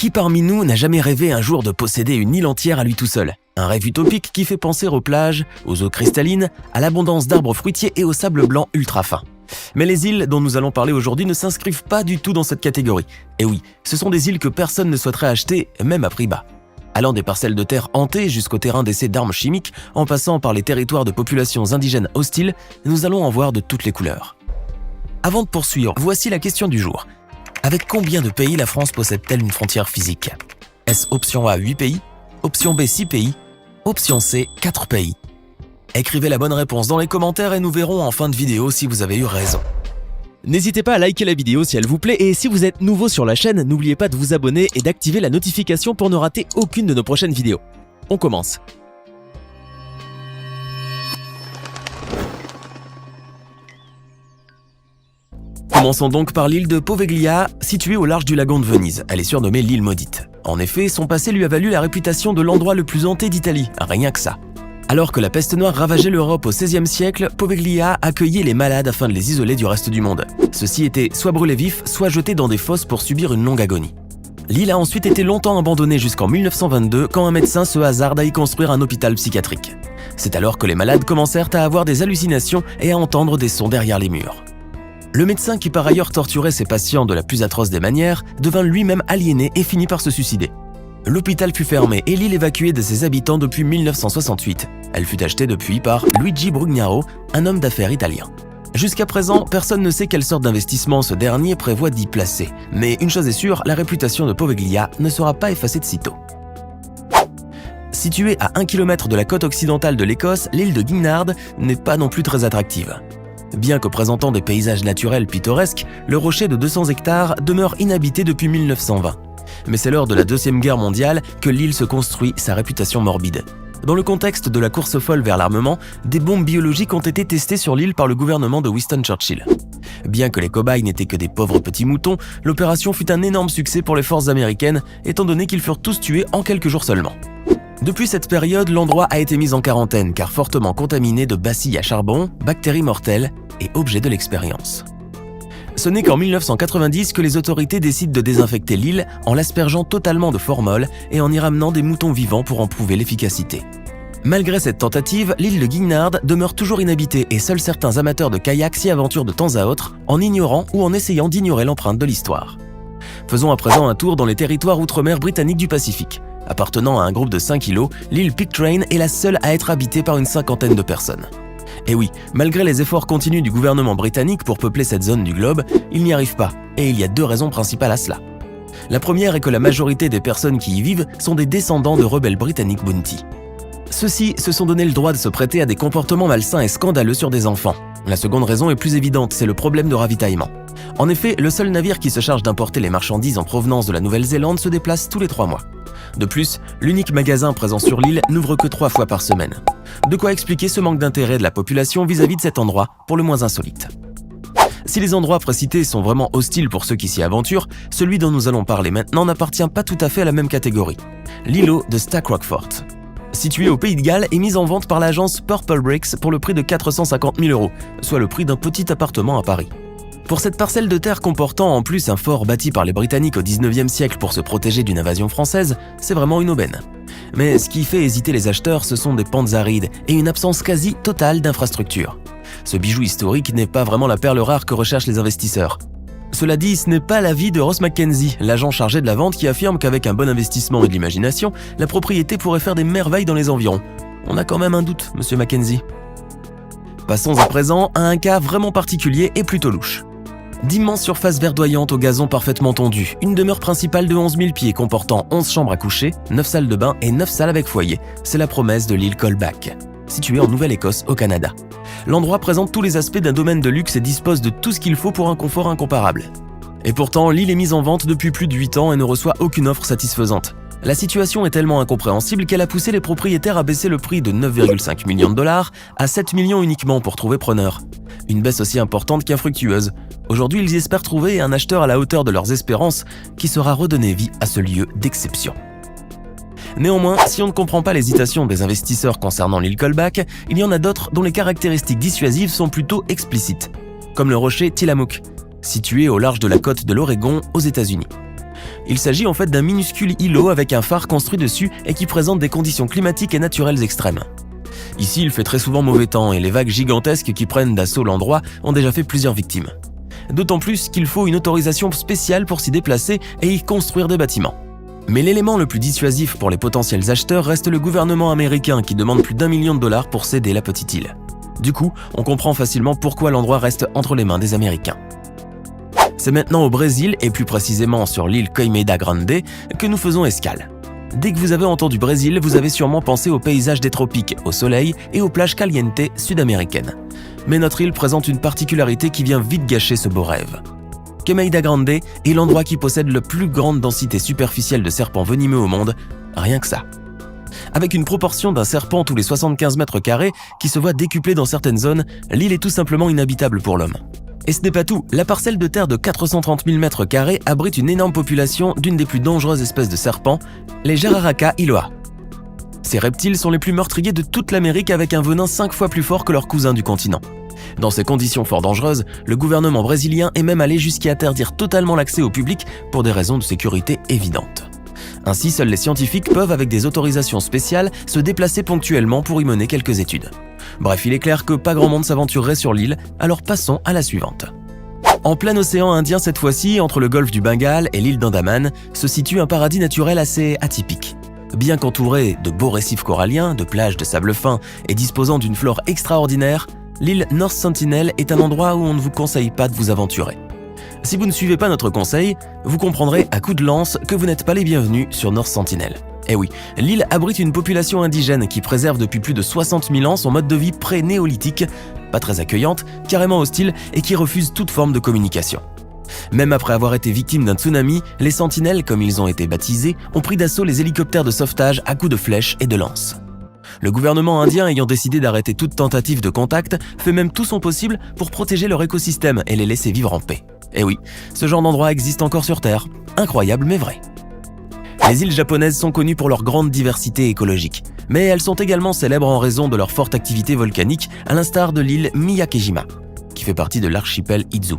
Qui parmi nous n'a jamais rêvé un jour de posséder une île entière à lui tout seul? Un rêve utopique qui fait penser aux plages, aux eaux cristallines, à l'abondance d'arbres fruitiers et au sable blanc ultra fin. Mais les îles dont nous allons parler aujourd'hui ne s'inscrivent pas du tout dans cette catégorie. Et oui, ce sont des îles que personne ne souhaiterait acheter, même à prix bas. Allant des parcelles de terre hantées jusqu'aux terrains d'essai d'armes chimiques, en passant par les territoires de populations indigènes hostiles, nous allons en voir de toutes les couleurs. Avant de poursuivre, voici la question du jour. Avec combien de pays la France possède-t-elle une frontière physique? Est-ce option A 8 pays, option B 6 pays, option C 4 pays? Écrivez la bonne réponse dans les commentaires et nous verrons en fin de vidéo si vous avez eu raison. N'hésitez pas à liker la vidéo si elle vous plaît et si vous êtes nouveau sur la chaîne, n'oubliez pas de vous abonner et d'activer la notification pour ne rater aucune de nos prochaines vidéos. On commence. Commençons donc par l'île de Poveglia, située au large du lagon de Venise. Elle est surnommée l'île maudite. En effet, son passé lui a valu la réputation de l'endroit le plus hanté d'Italie, rien que ça. Alors que la peste noire ravageait l'Europe au XVIe siècle, Poveglia accueillait les malades afin de les isoler du reste du monde. Ceux-ci étaient soit brûlés vifs, soit jetés dans des fosses pour subir une longue agonie. L'île a ensuite été longtemps abandonnée jusqu'en 1922 quand un médecin se hasarde à y construire un hôpital psychiatrique. C'est alors que les malades commencèrent à avoir des hallucinations et à entendre des sons derrière les murs. Le médecin, qui par ailleurs torturait ses patients de la plus atroce des manières, devint lui-même aliéné et finit par se suicider. L'hôpital fut fermé et l'île évacuée de ses habitants depuis 1968. Elle fut achetée depuis par Luigi Brugnaro, un homme d'affaires italien. Jusqu'à présent, personne ne sait quelle sorte d'investissement ce dernier prévoit d'y placer. Mais une chose est sûre, la réputation de Poveglia ne sera pas effacée de sitôt. Située à 1 km de la côte occidentale de l'Écosse, l'île de Guignard n'est pas non plus très attractive. Bien que présentant des paysages naturels pittoresques, le rocher de 200 hectares demeure inhabité depuis 1920. Mais c'est lors de la Deuxième Guerre mondiale que l'île se construit sa réputation morbide. Dans le contexte de la course folle vers l'armement, des bombes biologiques ont été testées sur l'île par le gouvernement de Winston Churchill. Bien que les cobayes n'étaient que des pauvres petits moutons, l'opération fut un énorme succès pour les forces américaines, étant donné qu'ils furent tous tués en quelques jours seulement. Depuis cette période, l'endroit a été mis en quarantaine car fortement contaminé de bacilles à charbon, bactéries mortelles et objets de l'expérience. Ce n'est qu'en 1990 que les autorités décident de désinfecter l'île en l'aspergeant totalement de formol et en y ramenant des moutons vivants pour en prouver l'efficacité. Malgré cette tentative, l'île de Guignard demeure toujours inhabitée et seuls certains amateurs de kayak s'y aventurent de temps à autre en ignorant ou en essayant d'ignorer l'empreinte de l'histoire. Faisons à présent un tour dans les territoires outre-mer britanniques du Pacifique. Appartenant à un groupe de 5 îlots, l'île Pitcairn est la seule à être habitée par une cinquantaine de personnes. Et oui, malgré les efforts continus du gouvernement britannique pour peupler cette zone du globe, il n'y arrive pas, et il y a 2 raisons principales à cela. La première est que la majorité des personnes qui y vivent sont des descendants de rebelles britanniques bounty. Ceux-ci se sont donné le droit de se prêter à des comportements malsains et scandaleux sur des enfants. La seconde raison est plus évidente, c'est le problème de ravitaillement. En effet, le seul navire qui se charge d'importer les marchandises en provenance de la Nouvelle-Zélande se déplace tous les 3 mois. De plus, l'unique magasin présent sur l'île n'ouvre que 3 fois par semaine. De quoi expliquer ce manque d'intérêt de la population vis-à-vis de cet endroit, pour le moins insolite. Si les endroits précités sont vraiment hostiles pour ceux qui s'y aventurent, celui dont nous allons parler maintenant n'appartient pas tout à fait à la même catégorie. L'îlot de Stack Rockfort, situé au Pays de Galles, est mis en vente par l'agence Purple Bricks pour le prix de 450 000 €, soit le prix d'un petit appartement à Paris. Pour cette parcelle de terre comportant en plus un fort bâti par les Britanniques au 19e siècle pour se protéger d'une invasion française, c'est vraiment une aubaine. Mais ce qui fait hésiter les acheteurs, ce sont des pentes arides et une absence quasi totale d'infrastructures. Ce bijou historique n'est pas vraiment la perle rare que recherchent les investisseurs. Cela dit, ce n'est pas l'avis de Ross Mackenzie, l'agent chargé de la vente, qui affirme qu'avec un bon investissement et de l'imagination, la propriété pourrait faire des merveilles dans les environs. On a quand même un doute, monsieur Mackenzie. Passons à présent à un cas vraiment particulier et plutôt louche. D'immenses surfaces verdoyantes au gazon parfaitement tondu, une demeure principale de 11 000 pieds comportant 11 chambres à coucher, 9 salles de bain et 9 salles avec foyer. C'est la promesse de l'île Colback, située en Nouvelle-Écosse au Canada. L'endroit présente tous les aspects d'un domaine de luxe et dispose de tout ce qu'il faut pour un confort incomparable. Et pourtant, l'île est mise en vente depuis plus de 8 ans et ne reçoit aucune offre satisfaisante. La situation est tellement incompréhensible qu'elle a poussé les propriétaires à baisser le prix de 9,5 millions de dollars à 7 millions uniquement pour trouver preneur. Une baisse aussi importante qu'infructueuse. Aujourd'hui, ils espèrent trouver un acheteur à la hauteur de leurs espérances qui saura redonner vie à ce lieu d'exception. Néanmoins, si on ne comprend pas l'hésitation des investisseurs concernant l'île Colback, il y en a d'autres dont les caractéristiques dissuasives sont plutôt explicites, comme le rocher Tillamook, situé au large de la côte de l'Oregon aux États-Unis. Il s'agit en fait d'un minuscule îlot avec un phare construit dessus et qui présente des conditions climatiques et naturelles extrêmes. Ici, il fait très souvent mauvais temps et les vagues gigantesques qui prennent d'assaut l'endroit ont déjà fait plusieurs victimes. D'autant plus qu'il faut une autorisation spéciale pour s'y déplacer et y construire des bâtiments. Mais l'élément le plus dissuasif pour les potentiels acheteurs reste le gouvernement américain qui demande plus d'1 million de dollars pour céder la petite île. Du coup, on comprend facilement pourquoi l'endroit reste entre les mains des Américains. C'est maintenant au Brésil, et plus précisément sur l'île Coimeira da Grande, que nous faisons escale. Dès que vous avez entendu Brésil, vous avez sûrement pensé aux paysages des tropiques, au soleil et aux plages caliente sud-américaines. Mais notre île présente une particularité qui vient vite gâcher ce beau rêve. Coimeira da Grande est l'endroit qui possède la plus grande densité superficielle de serpents venimeux au monde, rien que ça. Avec une proportion d'un serpent tous les 75 mètres carrés qui se voit décuplée dans certaines zones, l'île est tout simplement inhabitable pour l'homme. Et ce n'est pas tout, la parcelle de terre de 430 000 mètres carrés abrite une énorme population d'une des plus dangereuses espèces de serpents, les Jararaca iloa. Ces reptiles sont les plus meurtriers de toute l'Amérique avec un venin 5 fois plus fort que leurs cousins du continent. Dans ces conditions fort dangereuses, le gouvernement brésilien est même allé jusqu'à interdire totalement l'accès au public pour des raisons de sécurité évidentes. Ainsi, seuls les scientifiques peuvent, avec des autorisations spéciales, se déplacer ponctuellement pour y mener quelques études. Bref, il est clair que pas grand monde s'aventurerait sur l'île, alors passons à la suivante. En plein océan Indien cette fois-ci, entre le golfe du Bengale et l'île d'Andaman, se situe un paradis naturel assez atypique. Bien qu'entouré de beaux récifs coralliens, de plages de sable fin et disposant d'une flore extraordinaire, l'île North Sentinel est un endroit où on ne vous conseille pas de vous aventurer. Si vous ne suivez pas notre conseil, vous comprendrez à coups de lance que vous n'êtes pas les bienvenus sur North Sentinel. Eh oui, l'île abrite une population indigène qui préserve depuis plus de 60 000 ans son mode de vie pré-néolithique, pas très accueillante, carrément hostile et qui refuse toute forme de communication. Même après avoir été victimes d'un tsunami, les sentinelles, comme ils ont été baptisés, ont pris d'assaut les hélicoptères de sauvetage à coups de flèches et de lances. Le gouvernement indien ayant décidé d'arrêter toute tentative de contact, fait même tout son possible pour protéger leur écosystème et les laisser vivre en paix. Eh oui, ce genre d'endroit existe encore sur Terre. Incroyable mais vrai. Les îles japonaises sont connues pour leur grande diversité écologique, mais elles sont également célèbres en raison de leur forte activité volcanique, à l'instar de l'île Miyakejima, qui fait partie de l'archipel Izu.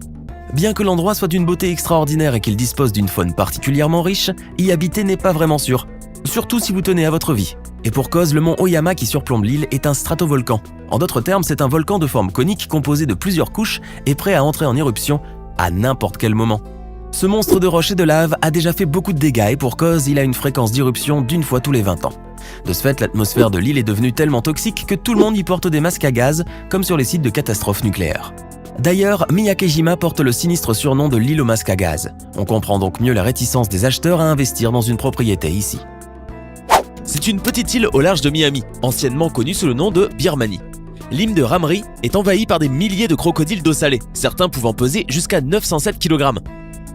Bien que l'endroit soit d'une beauté extraordinaire et qu'il dispose d'une faune particulièrement riche, y habiter n'est pas vraiment sûr, surtout si vous tenez à votre vie. Et pour cause, le mont Oyama qui surplombe l'île est un stratovolcan. En d'autres termes, c'est un volcan de forme conique composé de plusieurs couches et prêt à entrer en éruption à n'importe quel moment. Ce monstre de roche et de lave a déjà fait beaucoup de dégâts et pour cause, il a une fréquence d'irruption d'une fois tous les 20 ans. De ce fait, l'atmosphère de l'île est devenue tellement toxique que tout le monde y porte des masques à gaz, comme sur les sites de catastrophes nucléaires. D'ailleurs, Miyakejima porte le sinistre surnom de l'île aux masques à gaz. On comprend donc mieux la réticence des acheteurs à investir dans une propriété ici. C'est une petite île au large de Miami, anciennement connue sous le nom de Birmanie. L'île de Ramri est envahie par des milliers de crocodiles d'eau salée, certains pouvant peser jusqu'à 907 kg.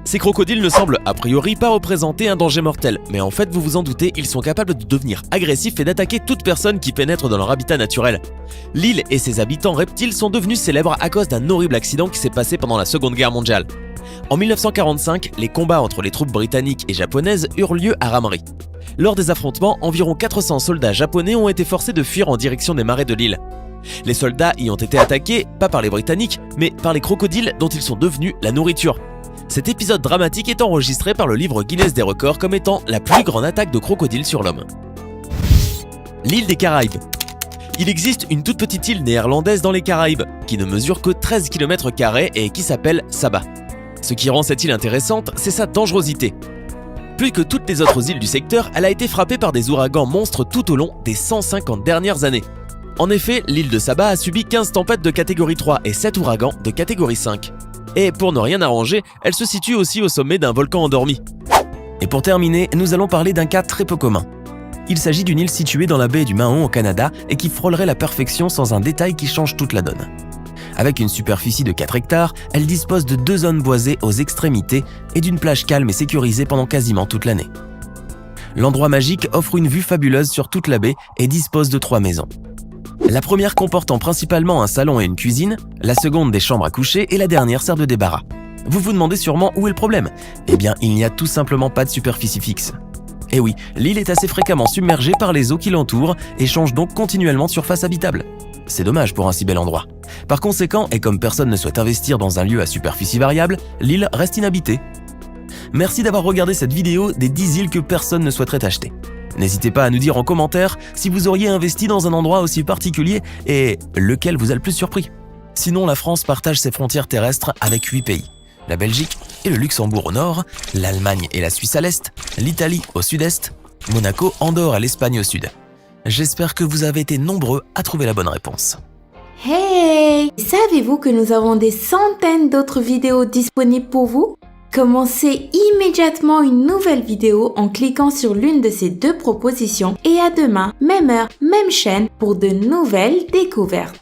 Ces crocodiles ne semblent a priori pas représenter un danger mortel, mais en fait vous vous en doutez, ils sont capables de devenir agressifs et d'attaquer toute personne qui pénètre dans leur habitat naturel. L'île et ses habitants reptiles sont devenus célèbres à cause d'un horrible accident qui s'est passé pendant la Seconde Guerre mondiale. En 1945, les combats entre les troupes britanniques et japonaises eurent lieu à Ramri. Lors des affrontements, environ 400 soldats japonais ont été forcés de fuir en direction des marais de l'île. Les soldats y ont été attaqués, pas par les Britanniques, mais par les crocodiles dont ils sont devenus la nourriture. Cet épisode dramatique est enregistré par le livre Guinness des records comme étant la plus grande attaque de crocodiles sur l'homme. L'île des Caraïbes. Il existe une toute petite île néerlandaise dans les Caraïbes, qui ne mesure que 13 km² et qui s'appelle Saba. Ce qui rend cette île intéressante, c'est sa dangerosité. Plus que toutes les autres îles du secteur, elle a été frappée par des ouragans monstres tout au long des 150 dernières années. En effet, l'île de Saba a subi 15 tempêtes de catégorie 3 et 7 ouragans de catégorie 5. Et pour ne rien arranger, elle se situe aussi au sommet d'un volcan endormi. Et pour terminer, nous allons parler d'un cas très peu commun. Il s'agit d'une île située dans la baie du Mahon au Canada et qui frôlerait la perfection sans un détail qui change toute la donne. Avec une superficie de 4 hectares, elle dispose de 2 zones boisées aux extrémités et d'une plage calme et sécurisée pendant quasiment toute l'année. L'endroit magique offre une vue fabuleuse sur toute la baie et dispose de 3 maisons. La première comportant principalement un salon et une cuisine, la seconde des chambres à coucher et la dernière sert de débarras. Vous vous demandez sûrement où est le problème ? Eh bien, il n'y a tout simplement pas de superficie fixe. Et oui, l'île est assez fréquemment submergée par les eaux qui l'entourent et change donc continuellement de surface habitable. C'est dommage pour un si bel endroit. Par conséquent, et comme personne ne souhaite investir dans un lieu à superficie variable, l'île reste inhabitée. Merci d'avoir regardé cette vidéo des 10 îles que personne ne souhaiterait acheter. N'hésitez pas à nous dire en commentaire si vous auriez investi dans un endroit aussi particulier et lequel vous a le plus surpris. Sinon, la France partage ses frontières terrestres avec 8 pays. La Belgique et le Luxembourg au nord, l'Allemagne et la Suisse à l'est, l'Italie au sud-est, Monaco, Andorre et l'Espagne au sud. J'espère que vous avez été nombreux à trouver la bonne réponse. Hey! Savez-vous que nous avons des centaines d'autres vidéos disponibles pour vous? Commencez immédiatement une nouvelle vidéo en cliquant sur l'une de ces deux propositions et à demain, même heure, même chaîne pour de nouvelles découvertes.